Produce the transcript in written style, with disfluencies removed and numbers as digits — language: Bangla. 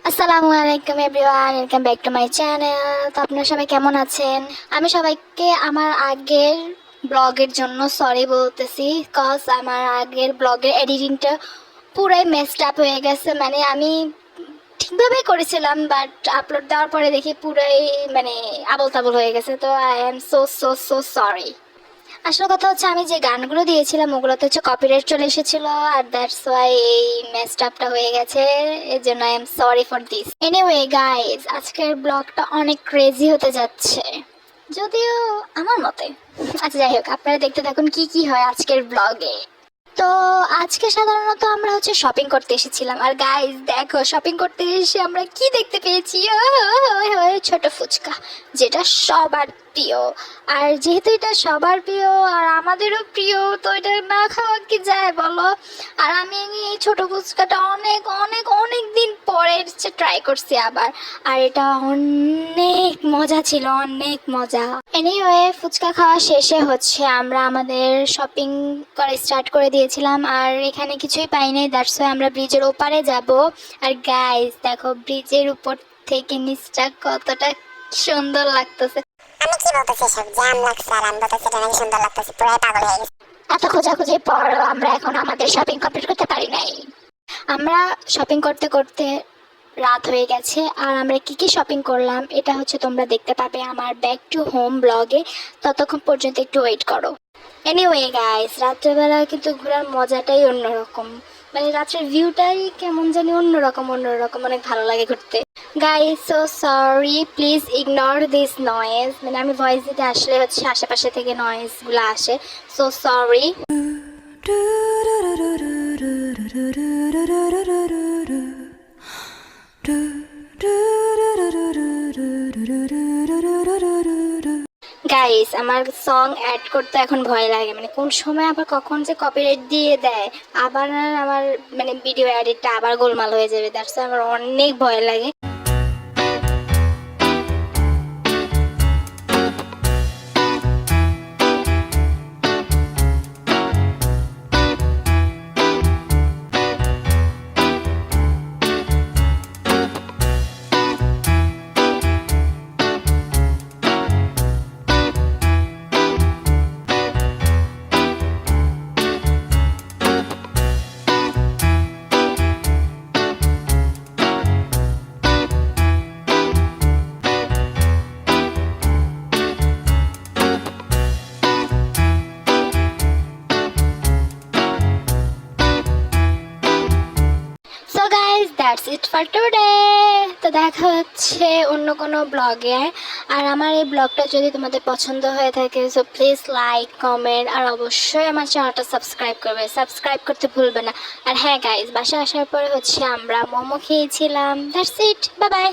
আসসালামু আলাইকুম everyone, welcome back to my channel. তো আপনারা সবাই কেমন আছেন? আমি সবাইকে আমার আগের ব্লগের জন্য সরি বলতেছি, কজ আমার আগের ব্লগের এডিটিংটা পুরাই মেসড আপ হয়ে গেছে। মানে আমি ঠিকভাবেই করেছিলাম, বাট আপলোড দেওয়ার পরে দেখি পুরাই আবল তাবল হয়ে গেছে। তো I am so so so sorry. আসল কথা হচ্ছে, আমি যে গানগুলো দিয়েছিলাম ওগুলোতে হচ্ছে কপিরাইট চলে এসেছিল, আর দ্যাটস ওয়াই এই মেসড আপটা হয়ে গেছে। এর জন্য I am sorry for this. Anyway guys, আজকের ব্লগটা অনেক ক্রেজি হতে যাচ্ছে, যদিও আমার মতে। আচ্ছা যাই হোক, আপনারা দেখতে থাকুন কি কি হয় আজকের ব্লগে। তো আজকে সাধারণত আমরা হচ্ছে শপিং করতে এসেছিলাম, আর গাইজ দেখো শপিং করতে এসে আমরা কি দেখতে পেয়েছি। ছোট ফুচকা, যেটা সবার প্রিয়। আর যেহেতু এটা সবার প্রিয় আর আমাদেরও প্রিয়, তো এটা না খাওয়া কি যায় বলো। আর আমি এই ছোট ফুচকাটা অনেক অনেক অনেক দিন পরে ট্রাই করছি আবার, আর এটা অনেক মজা ছিল, অনেক মজা। এনিওয়ে, ফুচকা খাওয়া শেষে হচ্ছে আমরা আমাদের শপিং করা স্টার্ট করে দিয়েছিলাম, আর এখানে কিছুই পাই নাই। দ্যাটস ওয়াই আমরা ব্রিজের ওপারে যাব। আর গাইস দেখো, ব্রিজের উপর থেকে নিচটা কতটা সুন্দর লাগতেছে। আমি কি বলতেছি, সব জ্যাম লাগছে আর আমি বলতেছি এটা নাকি সুন্দর লাগতেছে, পুরাই পাগল হয়ে গেছে। এত খোঁজাখুঁজির পর আমরা এখন আমাদের শপিং কমপ্লিট করতে পারি নাই। আমরা শপিং করতে করতে রাত হয়ে গেছে, আর আমরা কি কি শপিং করলাম এটা হচ্ছে তোমরা দেখতে পাবে আমার ব্যাক টু হোম ব্লগে। ততক্ষণ পর্যন্ত একটু ওয়েট করো। এনিওয়ে গাইস, রাত্রেবেলা কিন্তু ঘোরার মজাটাই অন্যরকম। রাত্রের ভিউটাই কেমন জানি অন্যরকম অন্যরকম, অনেক ভালো লাগে ঘুরতে। Guys so sorry, please ignore this noise. আমি ভয়েস দিতে আসলে হচ্ছে আশেপাশে থেকে নয়েজগুলো আসে, সো সরি। গাইস, আমার সং অ্যাড করতে এখন ভয় লাগে, কোন সময় আবার কখন যে কপিরাইট দিয়ে দেয়, আবার আমার ভিডিও এডিটটা আবার গোলমাল হয়ে যাবে। দ্যাটস আমার অনেক ভয় লাগে। So guys, that's it for today. তো দেখা হচ্ছে অন্য কোনো ব্লগে। আর আমার এই ব্লগটা যদি তোমাদের পছন্দ হয়ে থাকে, সো প্লিজ লাইক, কমেন্ট, আর অবশ্যই আমার চ্যানেলটা সাবস্ক্রাইব করবে। সাবস্ক্রাইব করতে ভুলবে না। আর হ্যাঁ গাইজ, বাসায় আসার পরে হচ্ছে আমরা মোমো খেয়েছিলাম। That's it, bye bye.